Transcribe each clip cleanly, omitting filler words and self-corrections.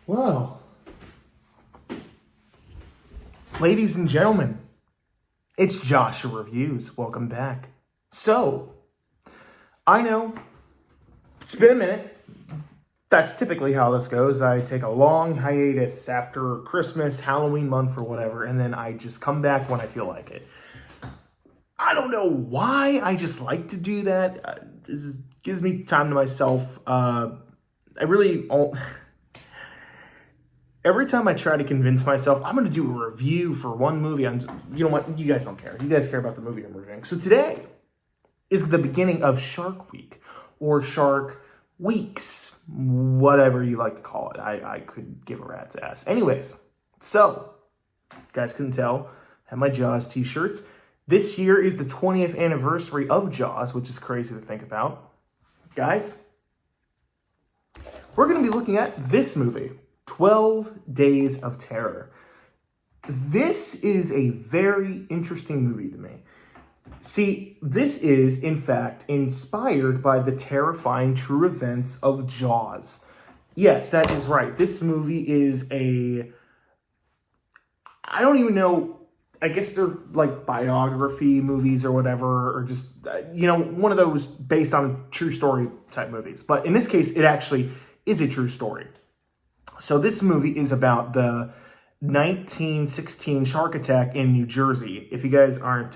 Well, ladies and gentlemen, it's Joshua Reviews. Welcome back. So, I know it's been a minute. That's typically how this goes. I take a long hiatus after Christmas, Halloween month, or whatever, and then I just come back when I feel like it. I don't know why. I just like to do that. This gives me time to myself. Every time I try to convince myself I'm going to do a review for one movie, you know what? You guys don't care. You guys care about the movie I'm reviewing. So today is the beginning of Shark Week, or Shark Weeks, whatever you like to call it. I could give a rat's ass. Anyways, so you guys couldn't tell, I have my Jaws t-shirt. This year is the 20th anniversary of Jaws, which is crazy to think about. Guys, we're going to be looking at this movie, 12 Days of Terror. This is a very interesting movie to me. See, this is, in fact, inspired by the terrifying true events of Jaws. Yes, that is right. This movie is I don't even know, I guess they're like biography movies or whatever, or just, one of those based on true story type movies. But in this case, it actually is a true story. So this movie is about the 1916 shark attack in New Jersey. If you guys aren't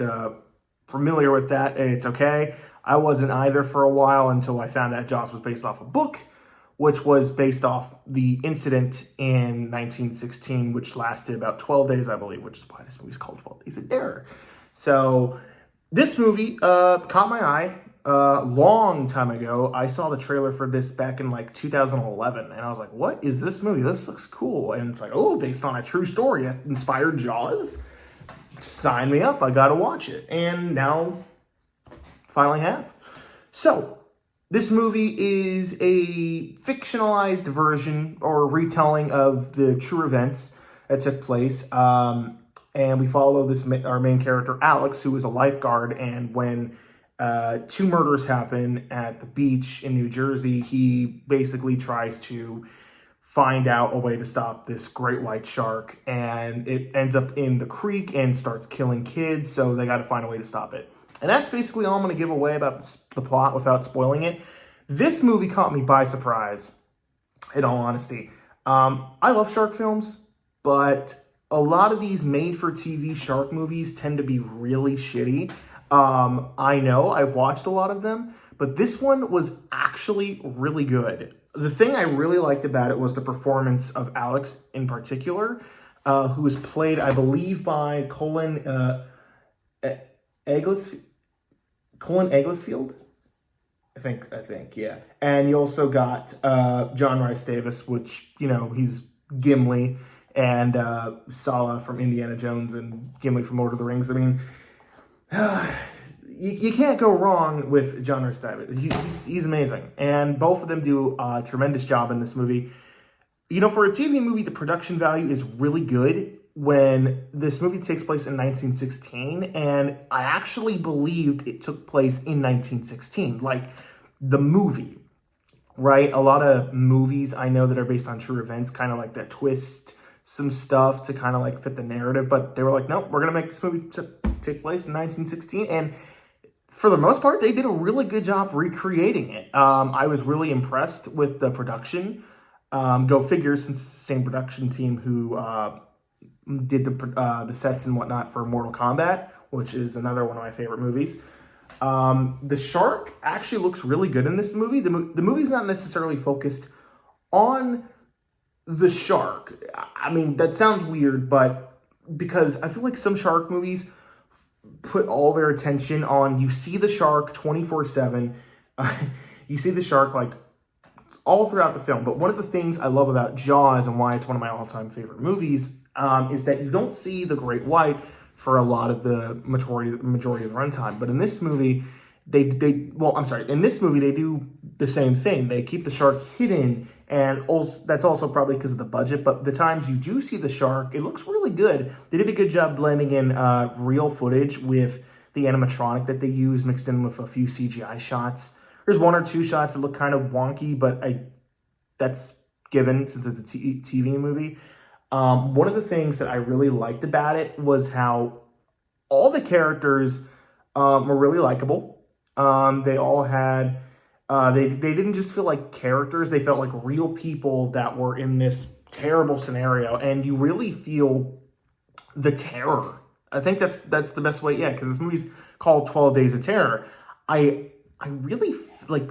familiar with that, it's okay. I wasn't either for a while until I found out Jaws was based off a book, which was based off the incident in 1916, which lasted about 12 days, I believe, which is why this movie is called 12 Days of Terror. So this movie caught my eye. Long time ago. I saw the trailer for this back in like 2011, and I was like, what is this movie? This looks cool. And it's like, oh, based on a true story that inspired Jaws? Sign me up. I gotta watch it. And now, finally have. So, this movie is a fictionalized version or retelling of the true events that took place. And we follow our main character, Alex, who is a lifeguard, and when two murders happen at the beach in New Jersey, he basically tries to find out a way to stop this great white shark, and it ends up in the creek and starts killing kids, so they got to find a way to stop it. And that's basically all I'm going to give away about the plot without spoiling it. This movie caught me by surprise, in all honesty. I love shark films, but a lot of these made-for-TV shark movies tend to be really shitty. I know, I've watched a lot of them, but this one was actually really good. The thing I really liked about it was the performance of Alex in particular, who was played, I believe, by Colin Egglesfield? I think, yeah. And you also got John Rhys Davis, which, he's Gimli, and Sala from Indiana Jones and Gimli from Lord of the Rings. I mean, you can't go wrong with John Rhys Davis. He's amazing. And both of them do a tremendous job in this movie. For a TV movie, the production value is really good when this movie takes place in 1916. And I actually believed it took place in 1916. Like, the movie, right? A lot of movies I know that are based on true events kind of like that twist some stuff to kind of like fit the narrative. But they were like, nope, we're going to make this movie take place in 1916, and for the most part, they did a really good job recreating it. I was really impressed with the production. Go figure, since it's the same production team who did the sets and whatnot for Mortal Kombat, which is another one of my favorite movies. The shark actually looks really good in this movie. The movie's not necessarily focused on the shark. I mean, that sounds weird, but because I feel like some shark movies put all their attention on, you see the shark 24/7. You see the shark like all throughout the film. But one of the things I love about Jaws, and why it's one of my all-time favorite movies, is that you don't see the great white for a lot of the majority of the runtime. But in this movie, in this movie they do the same thing. They keep the shark hidden, and also, that's also probably because of the budget, but the times you do see the shark, it looks really good. They did a good job blending in real footage with the animatronic that they use, mixed in with a few CGI shots. There's one or two shots that look kind of wonky, but that's given since it's a TV movie. One of the things that I really liked about it was how all the characters were really likable. They all had, they didn't just feel like characters, they felt like real people that were in this terrible scenario, and you really feel the terror. I think that's the best way, yeah, because this movie's called 12 Days of Terror. I really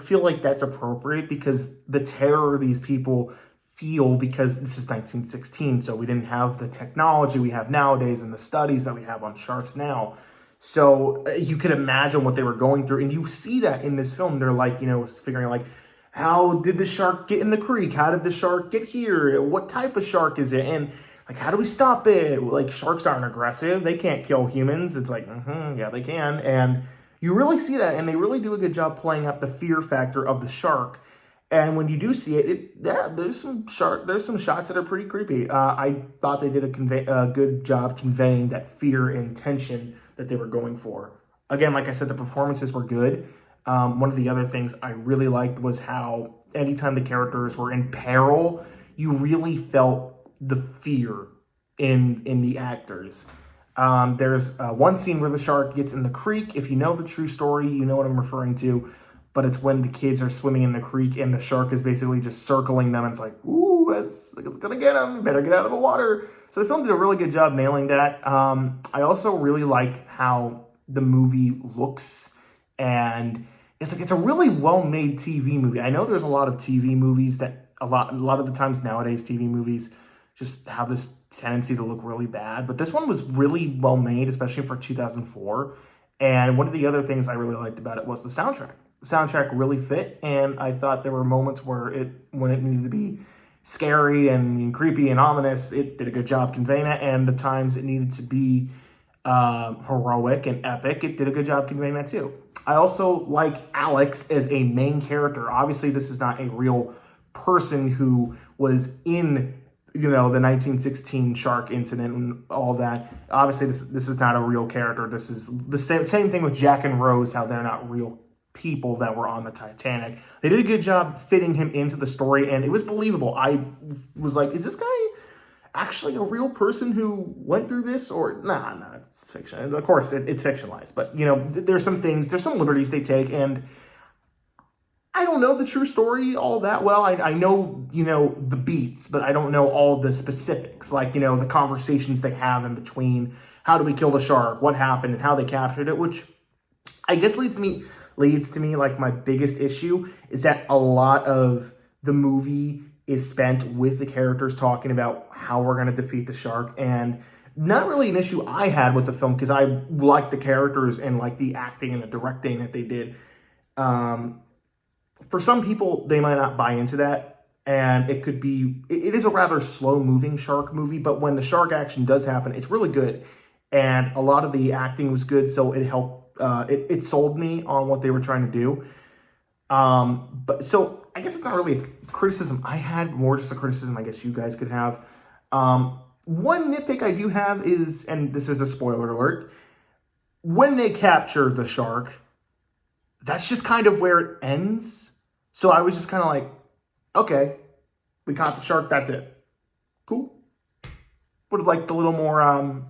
feel like that's appropriate because the terror these people feel, because this is 1916, so we didn't have the technology we have nowadays and the studies that we have on sharks now. So you could imagine what they were going through, and you see that in this film. They're like, figuring like, how did the shark get in the creek? How did the shark get here? What type of shark is it? And like, how do we stop it? Like, sharks aren't aggressive. They can't kill humans. It's like, yeah, they can. And you really see that, and they really do a good job playing up the fear factor of the shark. And when you do see it, there's some shots that are pretty creepy. I thought they did a good job conveying that fear and tension that they were going for. Again, like I said, the performances were good. One of the other things I really liked was how anytime the characters were in peril, you really felt the fear in the actors. There's one scene where the shark gets in the creek. If you know the true story, you know what I'm referring to. But it's when the kids are swimming in the creek and the shark is basically just circling them. And it's like, ooh, it's going to get them. You better get out of the water. So the film did a really good job nailing that. I also really like how the movie looks. And it's a really well-made TV movie. I know there's a lot of TV movies that a lot of the times nowadays TV movies just have this tendency to look really bad. But this one was really well-made, especially for 2004. And one of the other things I really liked about it was the soundtrack. The soundtrack really fit, and I thought there were moments when it needed to be scary and creepy and ominous, it did a good job conveying that, and the times it needed to be heroic and epic, it did a good job conveying that too. I also like Alex as a main character. Obviously, this is not a real person who was in the 1916 shark incident and all that. Obviously, this is not a real character. This is the same thing with Jack and Rose, how they're not real people that were on the Titanic. They did a good job fitting him into the story, and it was believable. I was like, is this guy actually a real person who went through this? Or nah, it's fiction. Of course, it's fictionalized, but there's some liberties they take, and I don't know the true story all that well. I know, the beats, but I don't know all the specifics, like, the conversations they have in between. How do we kill the shark? What happened and how they captured it, which I guess leads to me, like, my biggest issue is that a lot of the movie is spent with the characters talking about how we're going to defeat the shark, and not really an issue I had with the film because I liked the characters and like the acting and the directing that they did. For some people, they might not buy into that, and it is a rather slow-moving shark movie, but when the shark action does happen, it's really good, and a lot of the acting was good, so it helped. It sold me on what they were trying to do. But so I guess it's not really a criticism I had, more just a criticism I guess you guys could have. One nitpick I do have is, and this is a spoiler alert, when they capture the shark, that's just kind of where it ends. So I was just kind of like, okay, we caught the shark, that's it. Cool. Would have liked a little more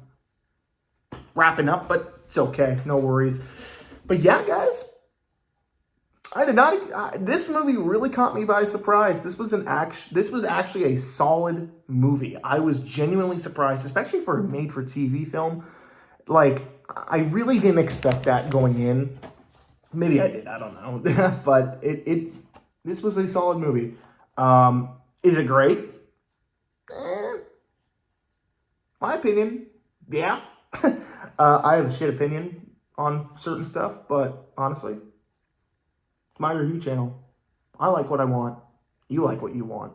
wrapping up, but it's okay, no worries. But yeah, guys, I did not. This movie really caught me by surprise. This was actually a solid movie. I was genuinely surprised, especially for a made-for-TV film. Like, I really didn't expect that going in. Maybe I did. I don't know. But this was a solid movie. Is it great? My opinion, yeah. I have a shit opinion on certain stuff, but honestly, it's my review channel. I like what I want. You like what you want.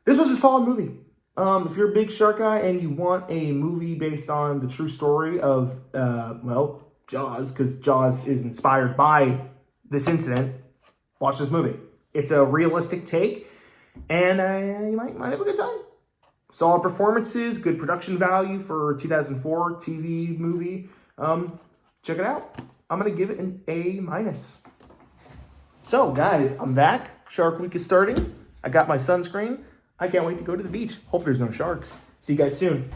This was a solid movie. If you're a big shark guy and you want a movie based on the true story of, Jaws, because Jaws is inspired by this incident, watch this movie. It's a realistic take, and you might have a good time. Solid performances, good production value for 2004 TV movie. Check it out. I'm going to give it an A-. So, guys, I'm back. Shark Week is starting. I got my sunscreen. I can't wait to go to the beach. Hope there's no sharks. See you guys soon.